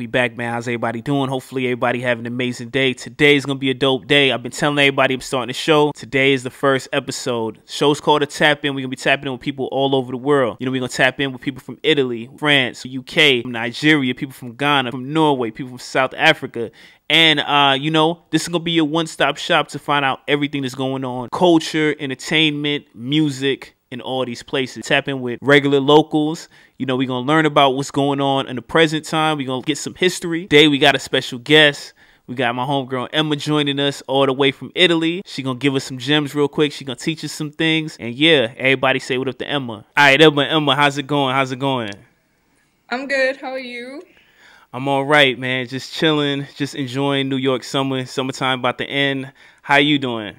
back, man. How's everybody doing? Hopefully everybody having an amazing day. Today's gonna be a dope day. I've been telling everybody I'm starting the show. Today is the first episode. The show's called a Tap In. We're gonna be tapping in with people all over the world. You know, we're gonna tap in with people from Italy, France, UK, from Nigeria, people from Ghana, from Norway, people from South Africa. And, you know, this is going to be your one-stop shop to find out everything that's going on. Culture, entertainment, music, in all these places. Tap in with regular locals. You know, we're going to learn about what's going on in the present time. We're going to get some history. Today, we got a special guest. We got my homegirl Emma joining us all the way from Italy. She going to give us some gems real quick. She going to teach us some things. And yeah, everybody say what up to Emma. All right, Emma, how's it going? How's it going? I'm good. How are you? I'm all right, man. Just chilling, just enjoying New York summer. Summertime about to end. How you doing?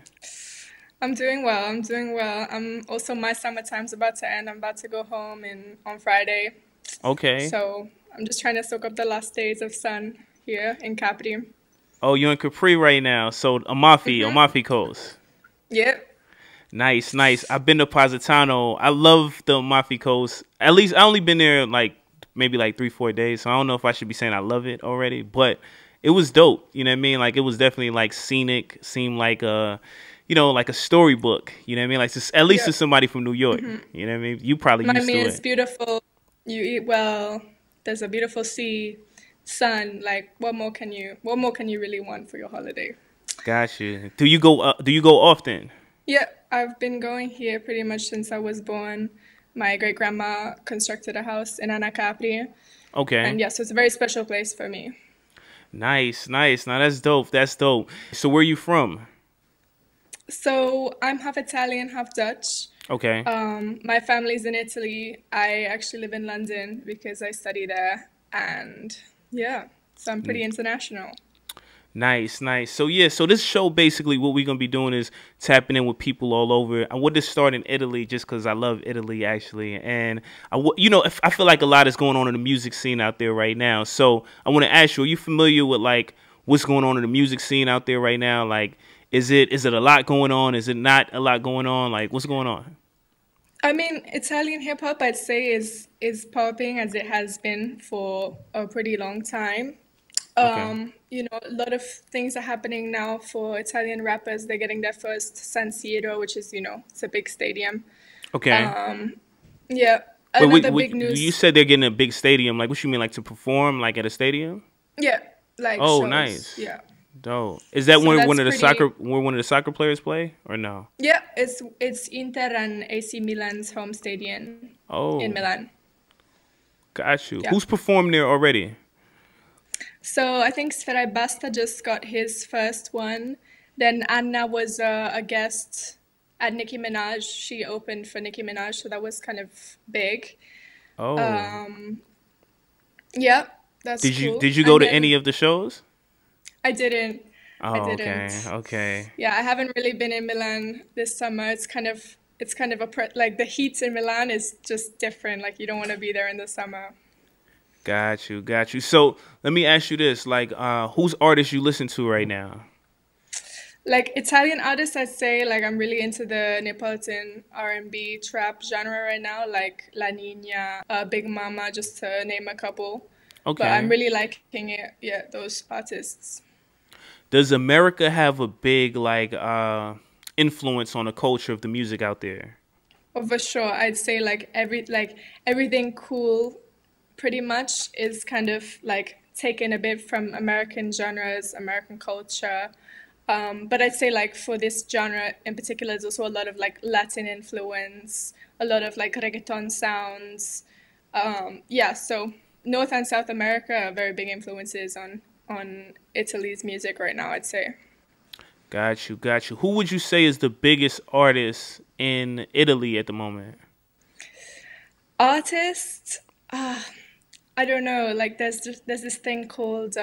I'm doing well. I'm doing well. Also, my summertime's about to end. I'm about to go home on Friday. Okay. So I'm just trying to soak up the last days of sun here in Capri. Oh, you're in Capri right now. So Amalfi Coast. Yep. Nice, nice. I've been to Positano. I love the Amalfi Coast. At least I only been there maybe 3-4 days, so I don't know if I should be saying I love it already, but it was dope. You know what I mean? Like, it was definitely like scenic, seemed like a, you know, like a storybook. You know what I mean? Like, at least to somebody from New York. You know what I mean? You probably used to it. It's beautiful. You eat well. There's a beautiful sea, sun. Like, what more can you really want for your holiday? Got you. Do you go often? Yeah, I've been going here pretty much since I was born. My great-grandma constructed a house in Anna Capri. Okay. And yeah, so it's a very special place for me. Nice, nice. Now, that's dope. That's dope. So where are you from? So I'm half Italian, half Dutch. Okay. My family's in Italy. I actually live in London because I study there. And yeah, so I'm pretty international. Nice, nice. So yeah, so this show basically what we're gonna be doing is tapping in with people all over. I want to start in Italy just because I love Italy actually, and I feel like a lot is going on in the music scene out there right now. So I want to ask you, are you familiar with like what's going on in the music scene out there right now? Like, is it a lot going on? Is it not a lot going on? Like, what's going on? I mean, Italian hip hop, I'd say, is popping as it has been for a pretty long time. Okay. You know, a lot of things are happening now for Italian rappers. They're getting their first San Siro, which is, you know, it's a big stadium. Okay. Yeah. Wait, Big news. you said they're getting a big stadium. Like, what you mean, like to perform, like at a stadium? Yeah, like Oh, shows. nice. Yeah. Dope. Is that So where that's one of the pretty. soccer players play or no? Yeah, it's Inter and AC Milan's home stadium in Oh, Milan. got you. Yeah. Who's performed there already? So I think Sfera Ebbasta just got his first one. Then Anna was a guest at Nicki Minaj. She opened for Nicki Minaj, so that was kind of big. Oh, Yeah, that's did you cool. did you go And to then any of the shows? I didn't. I Oh, okay, didn't. okay. Yeah, I haven't really been in Milan this summer. It's kind of like the heat in Milan is just different. Like you don't want to be there in the summer. Got you, got you. So let me ask you this: like, whose artists you listen to right now? Like Italian artists, I'd say like I'm really into the Neapolitan R&B trap genre right now, like La Nina, Big Mama, just to name a couple. But I'm Okay. really liking it. Yeah, those artists. Does America have a big influence on the culture of the music out there? Oh, for sure, I'd say like everything cool, pretty much is kind of like taken a bit from American genres, American culture. But I'd say like for this genre in particular, there's also a lot of like Latin influence, a lot of like reggaeton sounds. Yeah, so North and South America are very big influences on Italy's music right now, I'd say. Got you, got you. Who would you say is the biggest artist in Italy at the moment? Artists, I don't know. Like there's this thing called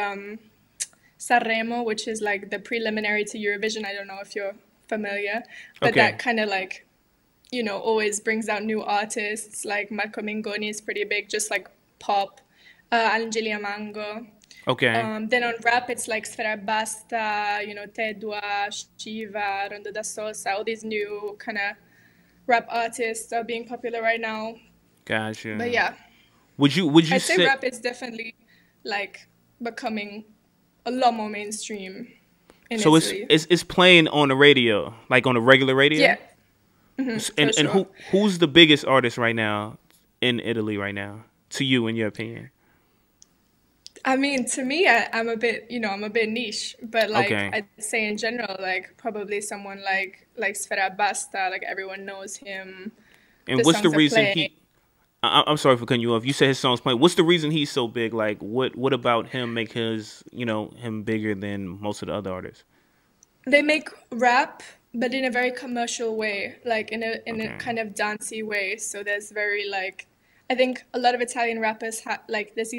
Sanremo, which is like the preliminary to Eurovision. I don't know if you're familiar, but that Okay, kind of like, you know, always brings out new artists. Like Marco Mengoni is pretty big, just like pop. Angelia Mango. okay, Then on rap, it's like Sfera Basta, you know, Tedua, Shiva, Rondososa, all these new kind of rap artists are being popular right now. got But you. yeah, Would you I'd say say rap is definitely like becoming a lot more mainstream in So Italy. it's playing on the radio, like on the regular radio. Yeah, for And sure. who's the biggest artist right now in Italy right now, to you, in your opinion? I mean, to me, I'm a bit, I'm a bit niche, but like Okay. I'd say in general, like probably someone like Sfera Ebbasta, like everyone knows him. And The what's the songs are reason playing. he? I'm sorry for cutting you off. You said his songs playing. What's the reason he's so big? Like, what about him make his, him bigger than most of the other artists? They make rap, but in a very commercial way, like in a Okay. kind of dancey way. So there's very like, I think a lot of Italian rappers have like there's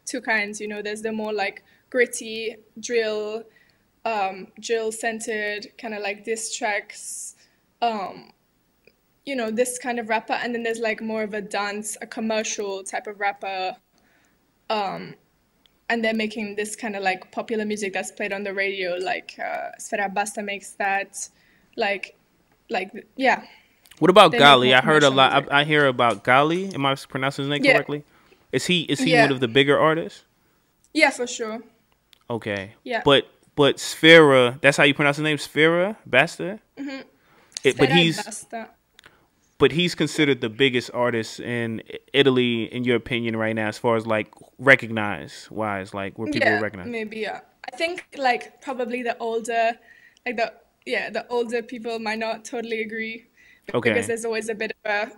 two kinds. There's the more like gritty drill centered kind of like diss tracks, um, this kind of rapper, and then there's like more of a commercial type of rapper, and they're making this kind of like popular music that's played on the radio, like Sfera Basta makes that, like, yeah, What about they make more Gali? I heard a commercial lot. music. I hear about Gali. Am I pronouncing his name Yeah, correctly? Is he one yeah, of the bigger artists? yeah, for sure. Okay, Yeah, but Sfera. That's how you pronounce his name, Sfera Basta. It, but Sfera e he's Basta. but he's considered the biggest artist in Italy, in your opinion, right now, as far as like recognized wise, like where people will Yeah, recognize. maybe, yeah. I think like probably like the older people might not totally agree because Okay, there's always a bit of a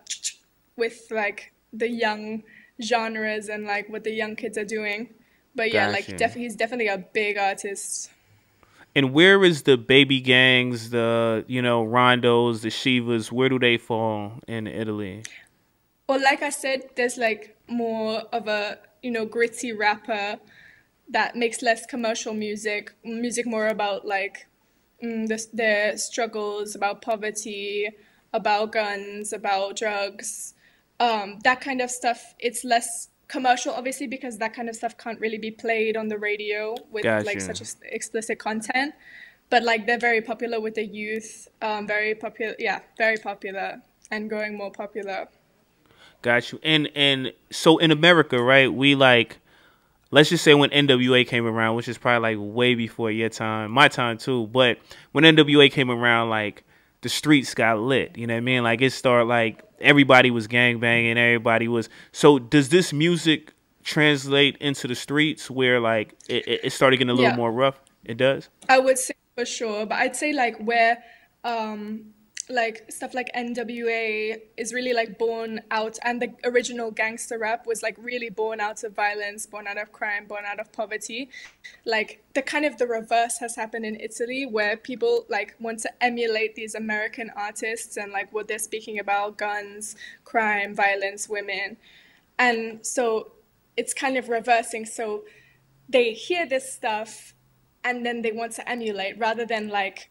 with like the young genres and like what the young kids are doing. But yeah, like gotcha. he's definitely a big artist. And where is the baby gangs, the Rondos, the Shivas? Where do they fall in Italy? Well, like I said, there's like more of a, gritty rapper that makes less commercial music more about like their struggles, about poverty, about guns, about drugs, that kind of stuff. It's less commercial, obviously, because that kind of stuff can't really be played on the radio with like Gotcha, such explicit content. But like they're very popular with the youth, very popular, yeah, very popular and growing more popular. got you. And so in America, right? We like, let's just say when NWA came around, which is probably like way before your time, my time too. But when NWA came around, like the streets got lit. You know what I mean? Like it started like everybody was gang banging, everybody was. So does this music translate into the streets where like it started getting a little Yeah, more rough? It does. I would say for sure, but I'd say um, like stuff like NWA is really like born out, and the original gangster rap was like really born out of violence, born out of crime, born out of poverty. Like the reverse has happened in Italy, where people like want to emulate these American artists and like what they're speaking about: guns, crime, violence, women, and so it's kind of reversing. So they hear this stuff and then they want to emulate rather than like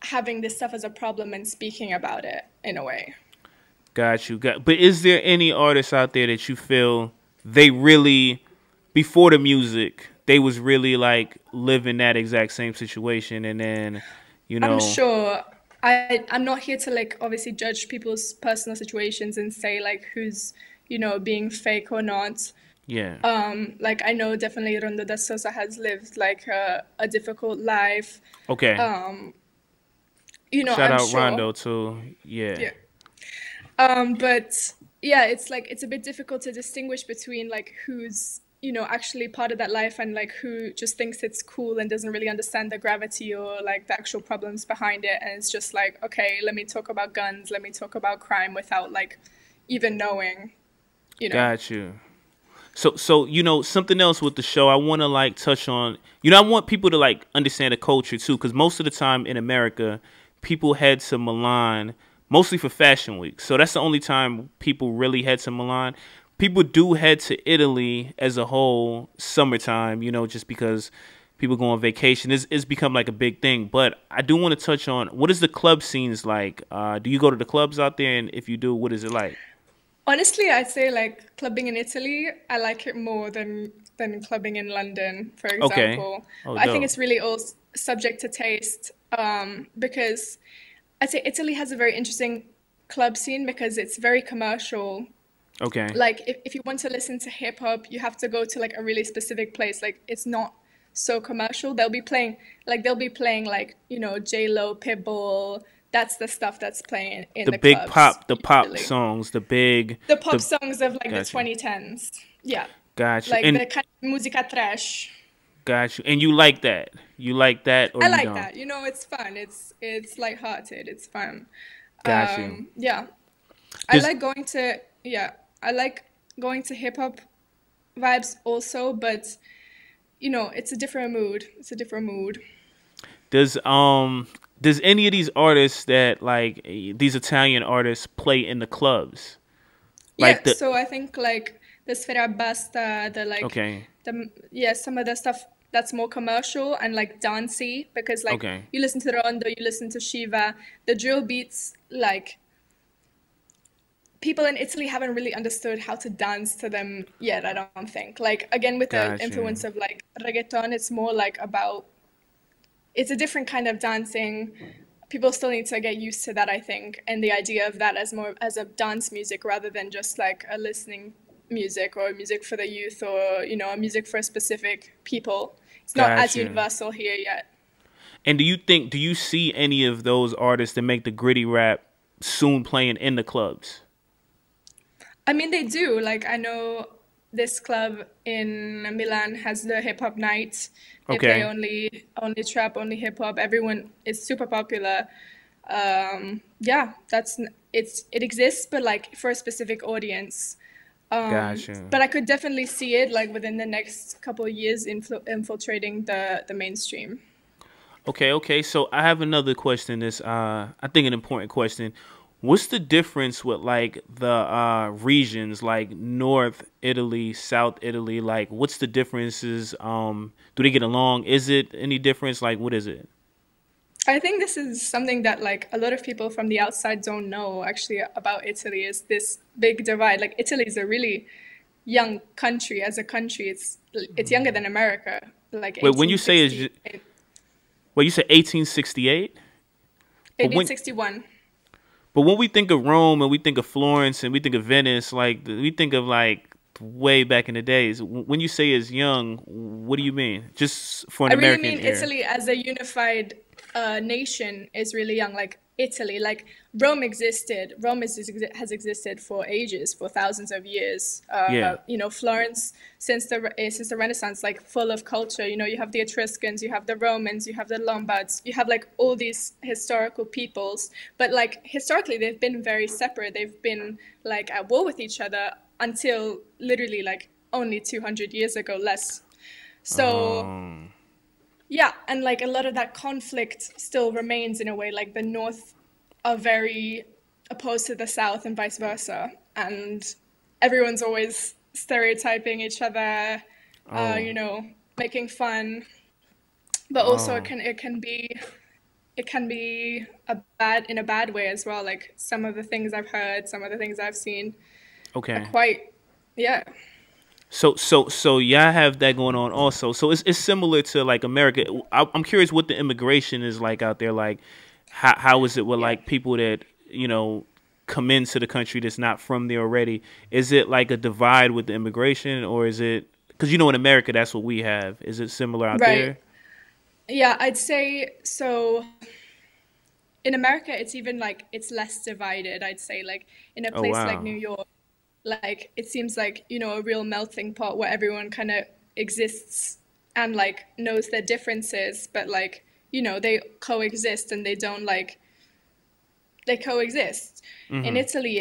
having this stuff as a problem and speaking about it in a way. Got you. But is there any artists out there that you feel they really, before the music, they was really like living that exact same situation, and then, you I'm know, sure I'm not here to like obviously judge people's personal situations and say like who's, being fake or not. yeah. Like I know definitely Rondo Sosa has lived like a difficult life. Okay. Um, Shout I'm out sure. Rondo too. Yeah. Yeah. But yeah, it's like it's a bit difficult to distinguish between like who's, actually part of that life and like who just thinks it's cool and doesn't really understand the gravity or like the actual problems behind it. And it's just like, okay, let me talk about guns, let me talk about crime without like even knowing, you know. Got you. So something else with the show I want to like touch on. I want people to like understand the culture too, because most of the time in America, people head to Milan mostly for Fashion Week. So that's the only time people really head to Milan. People do head to Italy as a whole summertime, just because people go on vacation. It's become like a big thing. But I do want to touch on, what is the club scenes like? Do you go to the clubs out there? And if you do, what is it like? Honestly, I'd say like clubbing in Italy, I like it more than clubbing in London, for Okay. example. Oh, But I think dope. it's really all subject to taste, because I'd say Italy has a very interesting club scene because it's very commercial Okay. Like if you want to listen to hip hop, you have to go to like a really specific place. Like it's not so commercial. They'll be playing like, J Lo, Pitbull. That's the stuff that's playing in The the big clubs pop, the pop usually. songs, the big, The pop the songs of like the got you, 2010s. Yeah. got you, Like and the kind of musica trash. got you, and you like that? You like that, or I you like don't? that. It's fun. It's lighthearted. It's fun. Got you. Yeah. I Does like going to yeah, I like going to hip hop vibes also, but it's a different mood. It's a different mood. does does any of these artists that like these Italian artists play in the clubs? Like Yeah, the so I think like the Sfera Ebbasta, okay, some of the stuff that's more commercial and like dancey because like okay, you listen to Rondo, you listen to Shiva, the drill beats, like people in Italy haven't really understood how to dance to them yet, I don't think. Like again with the got you. influence of like reggaeton, it's more like about it's a different kind of dancing. People still need to get used to that, I think, and the idea of that as more as a dance music rather than just like a listening music or music for the youth or a music for a specific people. It's not Got as you. universal here yet. And do you see any of those artists that make the gritty rap soon playing in the clubs? I mean, they do. Like, I know this club in Milan has the hip hop night. They play Okay, only trap, only hip hop. Everyone is super popular. Yeah, it exists, but like for a specific audience. got you. But I could definitely see it like within the next couple of years infiltrating the mainstream. Okay, okay. So I have another question. This I think an important question. What's the difference with like the regions like North Italy, South Italy? Like what's the differences? Do they get along? Is it any difference? Like what is it? I think this is something that like a lot of people from the outside don't know actually about Italy is this big divide. Like Italy is a really young country as a country. It's younger than America, like Wait, when you say is 1860, well, you said 1868? But when 1861. but when we think of Rome and we think of Florence and we think of Venice, like we think of like way back in the days. When you say is young, what do you mean? Just for an I really American mean ear. Italy as a unified nation is really young. Like Italy, like Rome existed. Has existed for ages, for thousands of years. Yeah. Florence since the Renaissance, like full of culture. You have the Etruscans, you have the Romans, you have the Lombards, you have like all these historical peoples. But like historically, they've been very separate. They've been like at war with each other until literally like only 200 years ago, less. So Um. yeah, and like a lot of that conflict still remains in a way. Like the North are very opposed to the South and vice versa, and everyone's always stereotyping each other, Oh. making fun. But also Oh. it can be in a bad way as well. Like some of the things I've heard, some of the things I've seen are Okay. quite yeah. So y'all have that going on also. So it's similar to like America. I'm curious what the immigration is like out there. Like, how is it with Yeah. like people that come into the country that's not from there already? Is it like a divide with the immigration, or is it because in America that's what we have? Is it similar out Right. there? Yeah, I'd say so. In America, it's even like it's less divided, I'd say. Like in a Oh place like wow. New York, like it seems like, a real melting pot where everyone kind of exists and like knows their differences, but like, they coexist and they coexist. In Mm-hmm. Italy,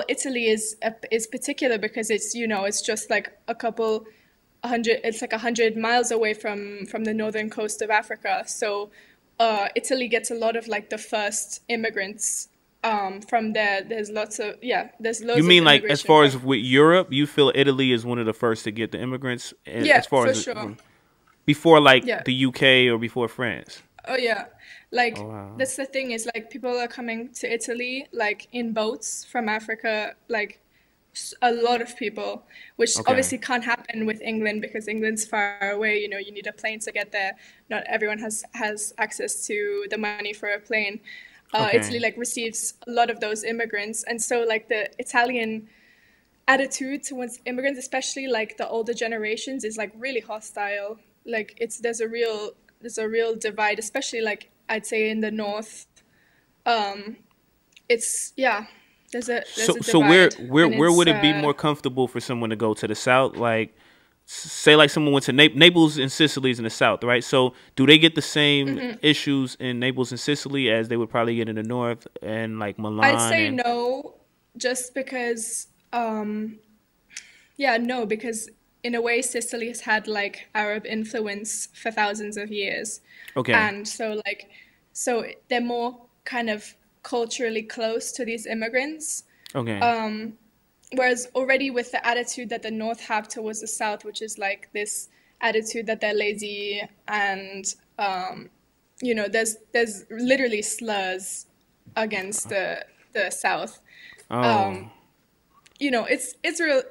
Italy is particular because it's just like it's like 100 miles away from the northern coast of Africa. So Italy gets a lot of like the first immigrants from there. There's You loads of mean like as immigration far from as with Europe, you feel Italy is one of the first to get the immigrants yeah, as far for as sure. before like Yeah. the UK or before France? Oh yeah. Oh Like wow. that's the thing is like people are coming to Italy like in boats from Africa, like a lot of people, which Okay. obviously can't happen with England because England's far away. You need a plane to get there. Not everyone has access to the money for a plane. Italy Okay. like receives a lot of those immigrants, and so like the Italian attitude towards immigrants, especially like the older generations, is like really hostile. Like it's there's a real divide, especially like I'd say in the north. Um, it's yeah, there's So a so where divide, where and where it's would it be more comfortable for someone to go to the south? Like say like someone went to Naples and Sicily's in the south, right? So do they get the same mhm. issues in Naples and Sicily as they would probably get in the north and like I'd Milan say and no, just because yeah, no, because in a way Sicily has had like Arab influence for thousands of years. okay, And so like so they're more kind of culturally close to these immigrants. okay, Um, Whereas already with the attitude that the North have towards the South, which is like this attitude that they're lazy and there's literally slurs against the South. oh, Um,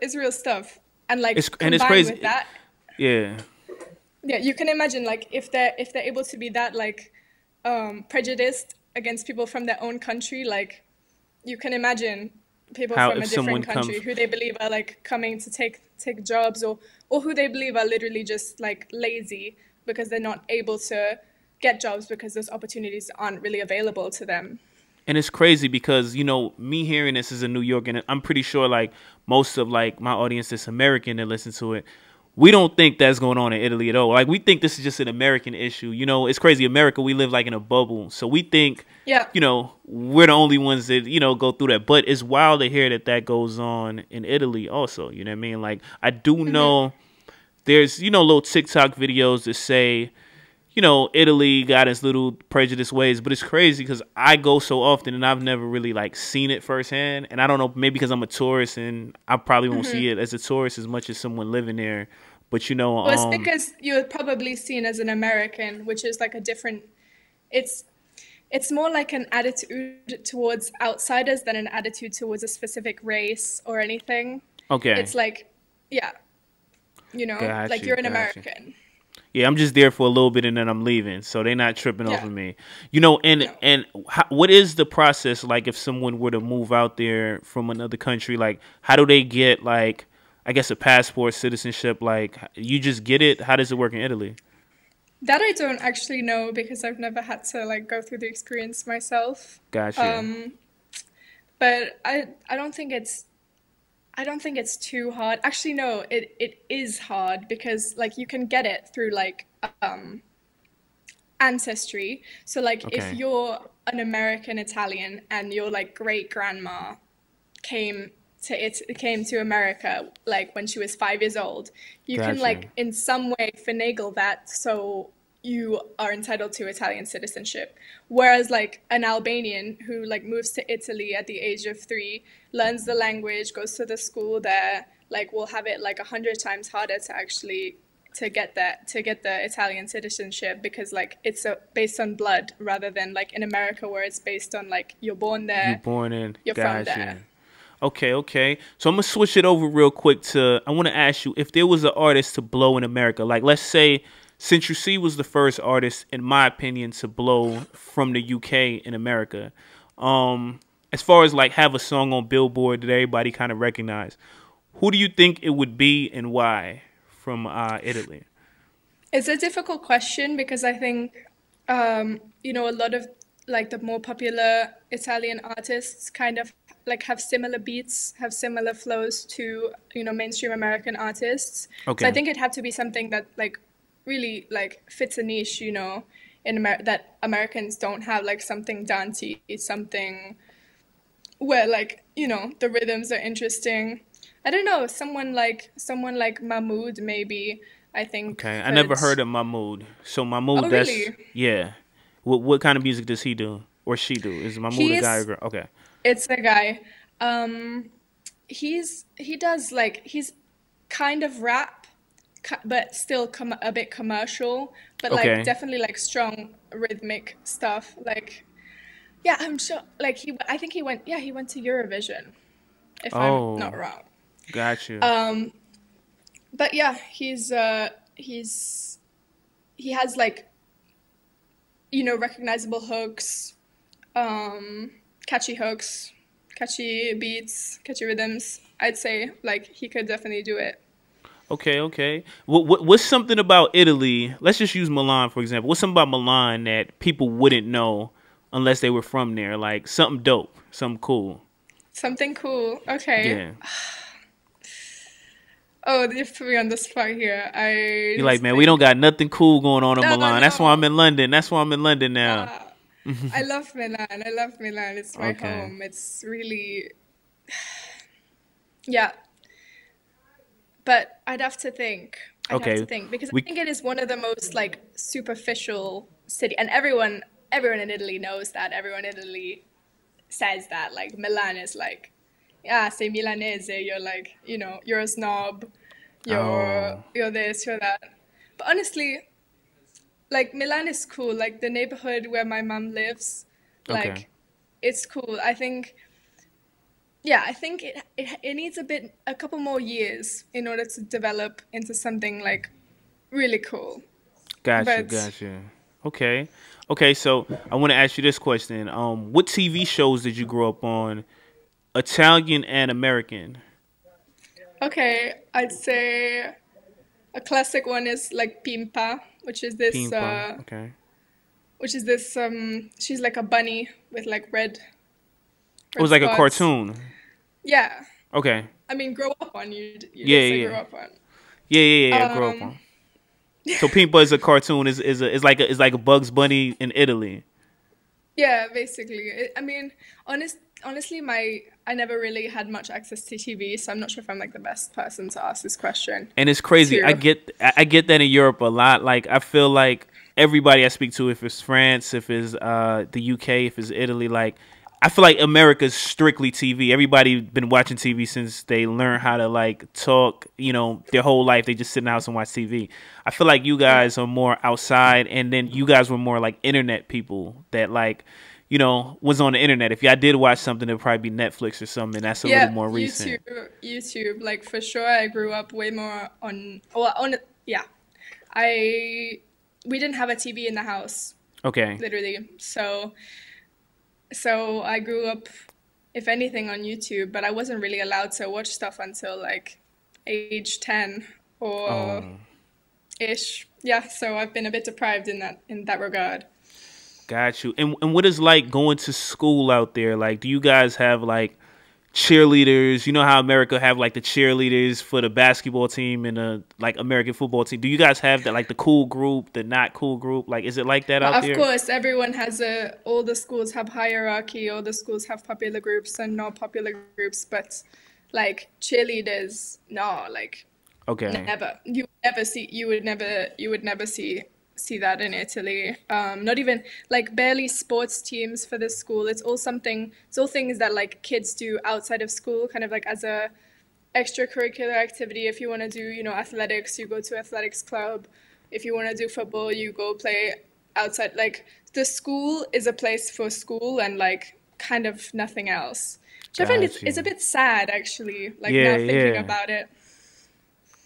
it's real stuff. And like it's combined with crazy, that, yeah. yeah, you can imagine like if they're able to be that like prejudiced against people from their own country, like you can imagine people How from if a someone different comes, country who they believe are like coming to take jobs, or who they believe are literally just like lazy because they're not able to get jobs because those opportunities aren't really available to them. and it's crazy because me hearing this is in New York, and I'm pretty sure like most of like my audience that's American that listen to it, we don't think that's going on in Italy at all. Like we think this is just an American issue. It's crazy. America, we live like in a bubble, so we think, Yeah. we're the only ones that go through that. But it's wild to hear that that goes on in Italy also. You know what I mean? Like I do Hmm. know there's little TikTok videos that say Italy got its little prejudiced ways, but it's crazy because I go so often and I've never really like seen it firsthand. And I don't know, maybe because I'm a tourist and I probably won't Hmm. see it as a tourist as much as someone living there. But Well, it's because you're probably seen as an American, which is like a different. It's it's more like an attitude towards outsiders than an attitude towards a specific race or anything. okay, It's like, yeah, got like you, you're an got you. American. Yeah, I'm just there for a little bit and then I'm leaving, so they're not tripping Yeah, over me. And no. what is the process like if someone were to move out there from another country? Like, how do they get like, I guess a passport, citizenship? Like, you just get it? How does it work in Italy? That I don't actually know because I've never had to like go through the experience myself. Got you. Um, but I don't think it's too hard. Actually, no, it is hard because like you can get it through like um ancestry. So like if Okay, you're an American Italian and your like great grandma came came to America like when she was 5 years old, you can got you. like in some way finagle that so you are entitled to Italian citizenship. Whereas like an Albanian who like moves to Italy at the age of 3, learns the language, goes to the school there, like will have it like 100 times harder to actually to get the Italian citizenship because like it's based on blood rather than like in America where it's based on like you're born You there, born in? you're from Got there. you. Okay, okay. So I'm gonna switch it over real quick to. I want to ask you if there was an artist to blow in America. Like, let's say Century C was the first artist, in my opinion, to blow from the UK in America. As far as like have a song on Billboard that everybody kind of recognize, who do you think it would be and why from Italy? It's a difficult question because I think, a lot of like the more popular Italian artists kind of like have similar beats, have similar flows to, mainstream American artists. So I Okay, think it'd have to be something that like really like fits a niche, that Americans don't have, like something dancey, something where like, the rhythms are interesting. I don't know, someone like Mahmood maybe, I think okay. I never could. heard of Mahmood. So Oh, Mahmood, that's really? yeah. What kind of music does he do or she do? Is Mahmood a guy or He's girl? Okay. it's a guy. Um, he does like he's kind of rap, but still a bit commercial, but like Okay. definitely like strong rhythmic stuff. Like yeah, I'm sure. Like I think he went to Eurovision, if I'm not Oh, wrong. got you. Um, but yeah, he's he has like recognizable hooks, catchy hooks. catchy beats, catchy rhythms. I'd say like he could definitely do it. Okay, okay. What's something about Italy? Let's just use Milan for example. What's something about Milan that people wouldn't know unless they were from there? Like something dope, something cool. Something cool. Okay. Yeah. Oh, you put me on the spot here. I You're like, just man, we don't think. got nothing cool going on in No, no, Milan. That's why I'm no. in London. That's why I'm in London now. Uh, I love Milan. I love Milan. It's my Okay. home. It's really, yeah. But I'd have to think. I'd have to Okay. think because I We think it is one of the most like superficial city, and everyone in Italy knows that. Everyone in Italy says that. Like Milan is like, yeah, say Milanese. You're like, you're a snob. oh, You're this, you're that. But honestly, like Milan is cool. Like the neighborhood where my mom lives, okay. like it's cool. I think, yeah, I think it needs a couple more years in order to develop into something like really cool. Gotcha, But gotcha. Okay. Okay, so I want to ask you this question. What TV shows did you grow up on? Italian and American. okay, I'd say a classic one is like Pimpa, Pimpa. Okay. she's like a bunny with like It red was like a spots. cartoon. Yeah. Okay. I mean, grow up on you Yeah, did say yeah, grow yeah. up on. Yeah, yeah, yeah. I grew up Um on. So Pimpa is a cartoon. Is like a Bugs Bunny in Italy. yeah, basically. I mean, honestly I never really had much access to TV, so I'm not sure if I'm like the best person to ask this question And it's crazy. to. I get that in Europe a lot. Like I feel like everybody I speak to, if it's France, if it's the UK, if it's Italy, like I feel like America's strictly TV. Everybody been watching TV since they learn how to like talk. You know, their whole life they just sit in the house and watch TV. I feel like you Yeah. guys are more outside, and then you guys were more like internet people that like. You know, was on the internet. If y'all did watch something, it'd probably be Netflix or something. That's a little Yeah, more YouTube, recent. YouTube, like for sure I grew up way more on yeah. I We didn't have a TV in the house, Okay. literally. So I grew up, if anything, on YouTube, but I wasn't really allowed to watch stuff until like age 10 or Oh. ish. Yeah, so I've been a bit deprived in that regard. Got you. And what is like going to school out there? Like, do you guys have like cheerleaders? You know how America have like the cheerleaders for the basketball team and the like American football team. Do you guys have that like the cool group, the not cool group? Like, is it like that But out of there? course, all the schools have hierarchy, all the schools have popular groups and not popular groups, but like cheerleaders, no, like Okay. never. You would never see that in Italy. Not even like barely sports teams for the school. It's all things that like kids do outside of school, kind of like as a extracurricular activity. If you want to do, athletics, you go to athletics club. If you want to do football, you go play outside. Like the school is a place for school and like kind of nothing else. Which I find Got is a you. bit sad actually, like Yeah, now thinking yeah. about it.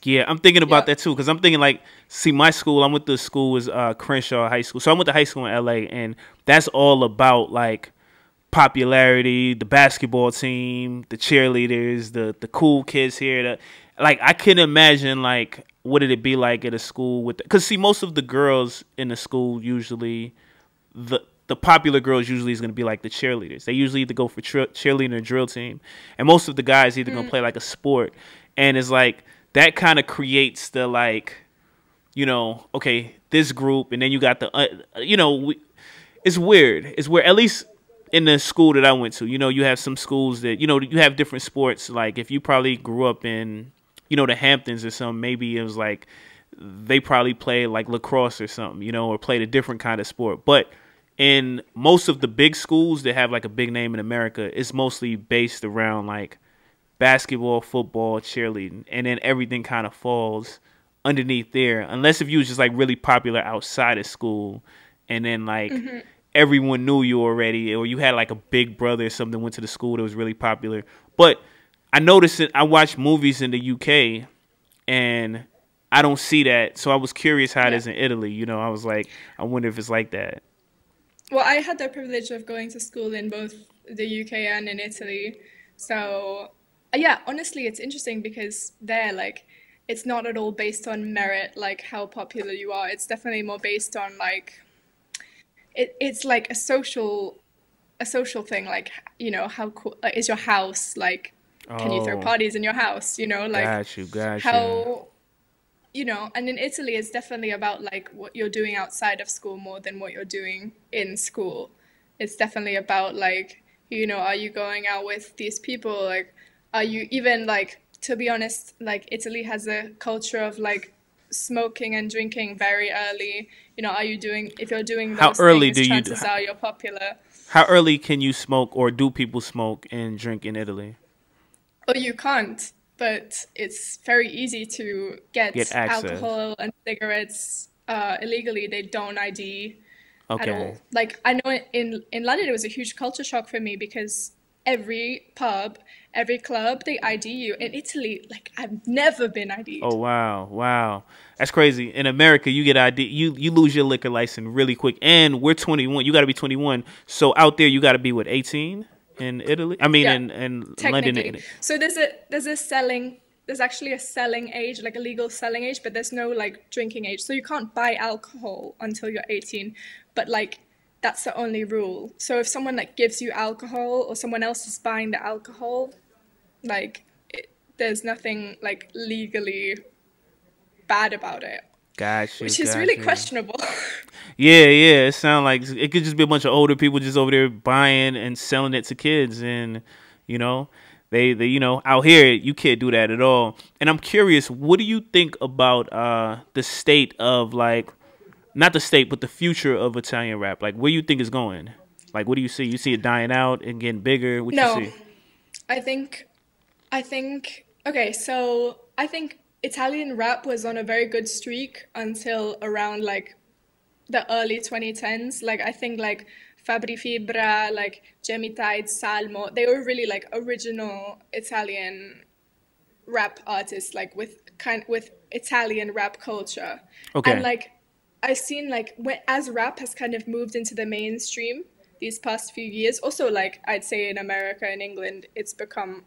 Yeah, I'm thinking about Yeah. that too because I'm thinking like, see, my school. I'm with the school is Crenshaw High School, so I went to high school in LA, and that's all about like popularity, the basketball team, the cheerleaders, the cool kids here. Like I can imagine like what did it be like at a school with because see most of the girls in the school usually the popular girls usually is going to be like the cheerleaders. They usually either go for cheerleading or drill team, and most of the guys either going to play like a sport, and it's like that kind of creates the like okay this group, and then you got the it's weird. It's weird. At least in the school that I went to, you have some schools that you have different sports. Like if you probably grew up in the Hamptons or something, maybe it was like they probably played like lacrosse or something, or played a different kind of sport. But in most of the big schools that have like a big name in America, it's mostly based around like basketball, football, cheerleading, and then everything kind of falls underneath there. Unless if you was just like really popular outside of school, and then like everyone knew you already, or you had like a big brother or something went to the school that was really popular. But I noticed it. I watch movies in the UK, and I don't see that. So I was curious how it Yeah. is in Italy. I was like, I wonder if it's like that. Well, I had the privilege of going to school in both the UK and in Italy. So yeah, honestly, it's interesting because there, like, it's not at all based on merit, like how popular you are. It's definitely more based on like it's like a social thing, like, how cool like, is your house, like, can you throw Oh, parties in your house, like got you. how, and in Italy it's definitely about like what you're doing outside of school more than what you're doing in school. It's definitely about like, are you going out with these people, like, are you even like, to be honest, like Italy has a culture of like smoking and drinking very early. Are you doing, if you're doing How those early things, do you? chances are you're popular. How early can you smoke, or do people smoke and drink in Italy? Or you can't, but it's very easy to Get get access. alcohol and cigarettes illegally. They don't ID at Okay. all. Like, I know in London it was a huge culture shock for me because every pub, every club, they ID you. In Italy, like, I've never been Oh ID'd. wow, wow, that's crazy. In America, you get ID, you lose your liquor license really quick, and we're 21. You got to be 21. So out there, you got to be what 18 in Italy. I mean, Yeah, in London. technically. So there's actually a selling age, like a legal selling age, but there's no like drinking age. So you can't buy alcohol until you're 18, but like that's the only rule. So if someone like gives you alcohol or someone else is buying the alcohol, like there's nothing like legally bad about it, Got you, which is really got you. questionable. Yeah, yeah. It sounds like it could just be a bunch of older people just over there buying and selling it to kids, and you know, they out here you can't do that at all. And I'm curious, what do you think about the state of like not the state, but the future of Italian rap? Like, where you think it's going? Like, what do you see? You see it dying out and getting bigger? What you No, see? I think okay, so I think Italian rap was on a very good streak until around like the early 2010s. Like, I think like Fabri Fibra, like Jamie Tide, Salmo, they were really like original Italian rap artists, like with Italian rap culture. And Okay. like I've seen like as rap has kind of moved into the mainstream these past few years. Also, like I'd say in America and England, it's become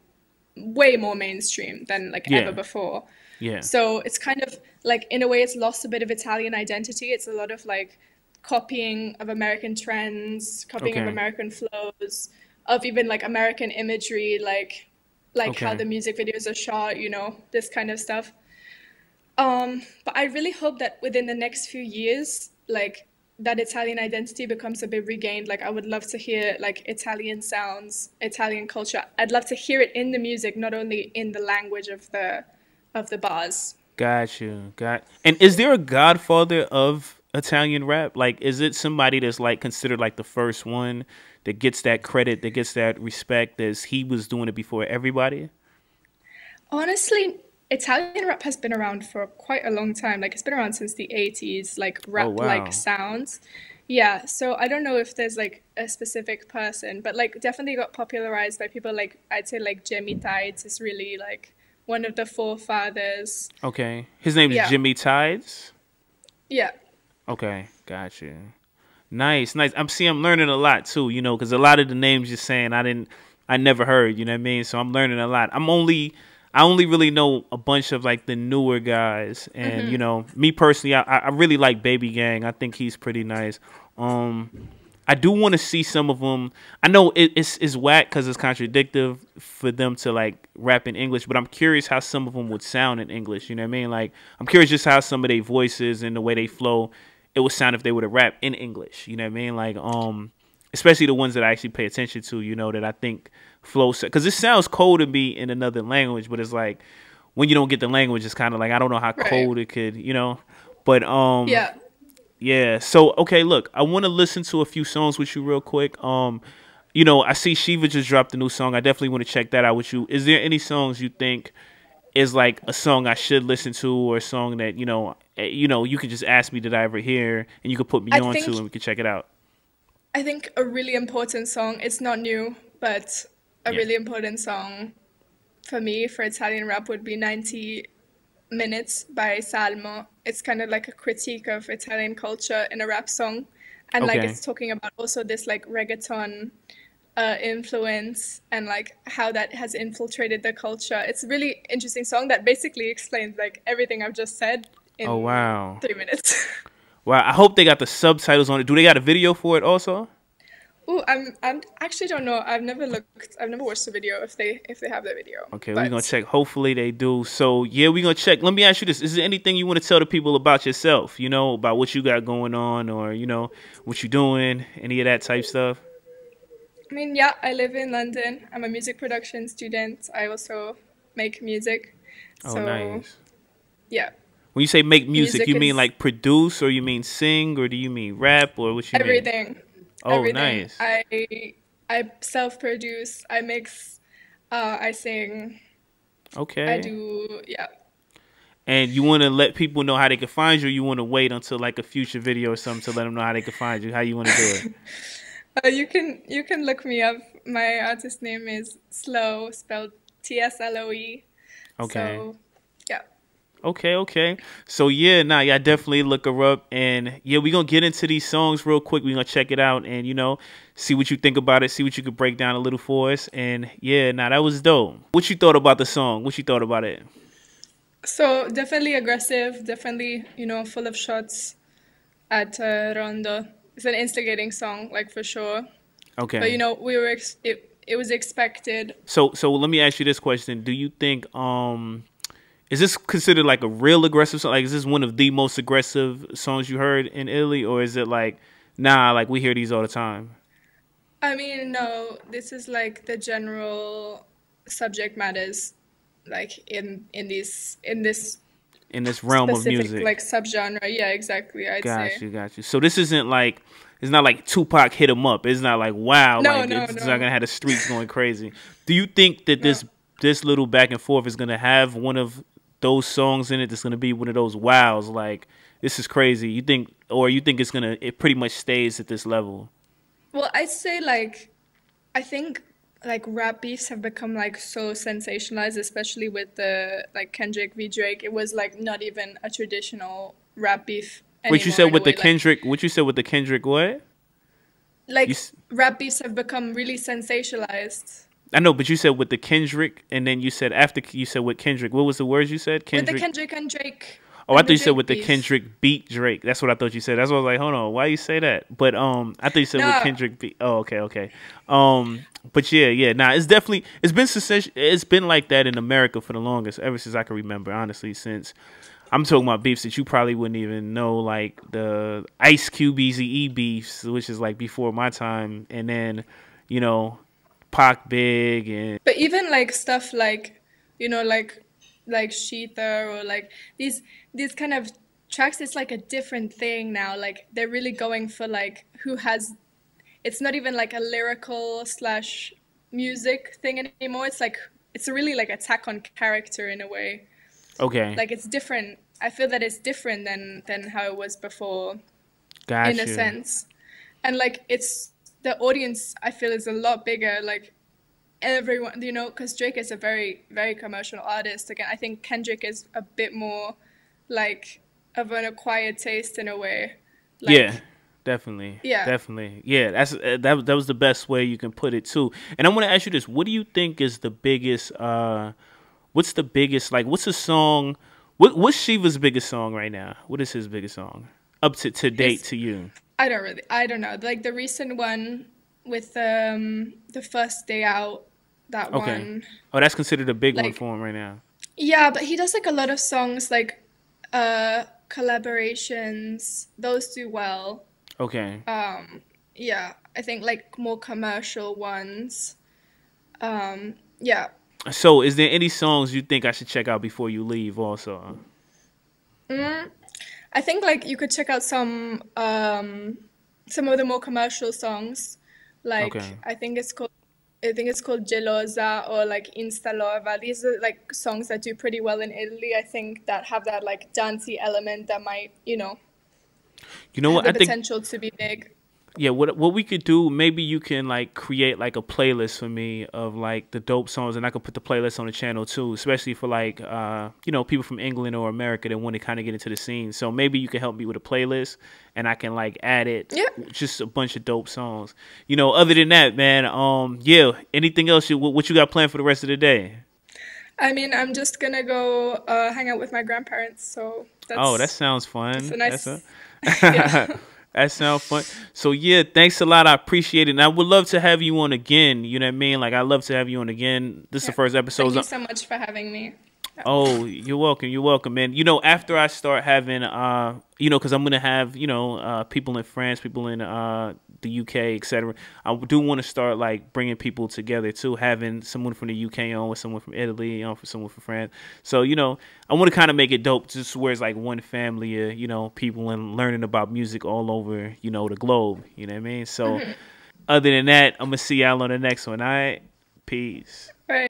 way more mainstream than like ever Yeah. before. Yeah. So it's kind of like, in a way, it's lost a bit of Italian identity. It's a lot of like copying of American trends, copying of Okay. American flows, of even like American imagery, like how Okay. the music videos are shot, this kind of stuff. But I really hope that within the next few years, like that Italian identity becomes a bit regained. Like, I would love to hear like Italian sounds, Italian culture. I'd love to hear it in the music, not only in the language of the bars. Got you. Got. And is there a godfather of Italian rap? Like, is it somebody that's like considered like the first one that gets that credit, that gets that respect, as he was doing it before everybody? Honestly, Italian rap has been around for quite a long time. Like, it's been around since the 80s, like Oh rap like wow. sounds. Yeah, so I don't know if there's like a specific person, but like definitely got popularized by people like, I'd say like Jamie Tides is really like one of the forefathers. Okay. His name is Yeah. Jimmy Tides. Yeah. Okay. Got you. Nice, nice. I'm learning a lot too, because a lot of the names you're saying I never heard, you know what I mean? So I'm learning a lot. I only really know a bunch of like the newer guys, and me personally, I really like Baby Gang. I think he's pretty nice. Um, I do want to see some of them. I know it's whack because it's contradictive for them to like rap in English, but I'm curious how some of them would sound in English. You know what I mean? Like I'm curious just how some of their voices and the way they flow, it would sound if they were to rap in English. You know what I mean? Like especially the ones that I actually pay attention to. That I think flow because it sounds cold to me in another language, but it's like when you don't get the language, it's kind of like I don't know how Right. cold it could. But Yeah. yeah. So okay, look, I want to listen to a few songs with you real quick. I see Shiva just dropped a new song. I definitely want to check that out with you. Is there any songs you think is like a song I should listen to, or a song that you could just ask me did I ever hear, and you could put me I on to, think and we could check it out. I think a really important song, it's not new, but a Yeah. really important song for me for Italian rap would be 90 Minutes by Salmo. It's kind of like a critique of Italian culture in a rap song. And like Okay. it's talking about also this like reggaeton influence and like how that has infiltrated the culture. It's a really interesting song that basically explains like everything I've just said Oh in wow. 3 minutes. Wow. I hope they got the subtitles on it. Do they got a video for it also? Oh, I'm actually don't know. I've never looked. I've never watched the video if they have the video. Okay, we're gonna But check. Hopefully they do. So yeah, we're gonna check. Let me ask you this: is there anything you want to tell the people about yourself? You know, about what you got going on, or you know, what you doing, any of that type stuff? I mean, yeah, I live in London. I'm a music production student. I also make music. Oh, So nice. yeah, When you say make music, music you mean is like produce, or you mean sing, or do you mean rap, or what you mean? everything. Oh, Everything. nice. I self-produce. I mix. I sing. I Okay. do. Yeah. And you want to let people know how they can find you, or you want to wait until like a future video or something to let them know how they can find you? How you want to do it? You can look me up. My artist name is Slow, spelled Tsloe. Okay. So yeah. Okay, okay. So yeah, nah, yeah, definitely look her up, and yeah, we gonna get into these songs real quick. We gonna check it out, and you know, see what you think about it. See what you could break down a little for us, and yeah, nah, that was dope. What you thought about the song? What you thought about it? So definitely aggressive, definitely, full of shots at Rondo. It's an instigating song, like for sure. But Okay. it was expected. So let me ask you this question: do you think is this considered like a real aggressive song? Like, is this one of the most aggressive songs you heard in Italy, or is it like, nah, like we hear these all the time I mean, no, this is like the general subject matters, like in this in this realm of specific music? like subgenre. Yeah, exactly. I'd Got say. you, got you. So this isn't like it's not like Tupac hit him up. It's not like wow, No, like no, it's not no, gonna have the streets going crazy. Do you think that no. this little back and forth is gonna have one of those songs in it that's gonna be one of those wows? Like this is crazy. You think, or you think it pretty much stays at this level? Well, I'd say like I think like rap beefs have become like so sensationalized, especially with the like Kendrick v Drake. It was like not even a traditional rap beef What you anymore said in a with the way. Like Kendrick? What you said with the Kendrick? What you? like rap beefs have become really sensationalized. I know, but you said with the Kendrick, and then you said after you said with Kendrick. What was the words you said? With the Kendrick. Kendrick Oh, I and thought the you said Drake with the beef. Kendrick beat Drake. That's what I thought you said. That's why I was like, hold on, why you say that? But I thought you said with No, Kendrick beat. Oh, okay, okay. But yeah, yeah. Nah, it's definitely it's been it's been like that in America for the longest, ever since I can remember. Honestly, since I'm talking about beefs that you probably wouldn't even know, like the Ice Cube Easy E beefs, which is like before my time, and then you know Pac Big and but even like stuff like like Sheether or like these kind of tracks, it's like a different thing now. Like they're really going for like who has. It's not even like a lyrical slash music thing anymore. It's like it's really like attack on character in a way. okay, Like it's different. I feel that it's different than how it was before, in a gotcha. sense. And like it's the audience I feel is a lot bigger. Like everyone, because Drake is a very very commercial artist. Again, I think Kendrick is a bit more like of an acquired taste in a way. Yeah, Like definitely, yeah. definitely. Yeah, that's that was the best way you can put it too. And I want to ask you this: what do you think is the biggest? What's the biggest? Like, what's a song? What's Shiva's biggest song right now? What is his biggest song up to date His to you? I don't know. Like the recent one with the first day out, that Okay. one. Oh, that's considered a big one Like for him right now. yeah, but he does like a lot of songs like collaborations. Those do well. Okay. Yeah, I think like more commercial ones. Yeah. So, is there any songs you think I should check out before you leave? Also. Mm, I think like you could check out some of the more commercial songs. Like Okay. I think it's called Gelosa or like Instalova. These are like songs that do pretty well in Italy. I think that have that like dancey element that might, You know have what? the potential to be big. Yeah, what we could do, maybe you can like create like a playlist for me of like the dope songs, and I could put the playlist on the channel too, especially for like you know, people from England or America that want to kind of get into the scene. So maybe you can help me with a playlist, and I can like add it, Yeah. just a bunch of dope songs. You know, other than that, man, yeah, anything else what you got planned for the rest of the day? I mean, I'm just gonna go hang out with my grandparents, so Oh, that sounds that's a fun. That's a nice, yeah. that sounds fun. So yeah, thanks a lot. I appreciate it. And I would love to have you on again. You know what I mean? Like, I'd love to have you on again. This is the Yeah. first episode. Thank you so much for having me. Yeah. Oh, you're welcome. You're welcome, man. You know, after I start having, you know, because I'm gonna have, you know, people in France, people in the UK, etc. I do want to start like bringing people together too, having someone from the UK on with someone from Italy on, for someone from France. So, you know, I want to kind of make it dope, just where it's like one family, you know, people and learning about music all over, you know, the globe. You know what I mean? So, other than that, I'm gonna see y'all on the next one. All right, peace. Right.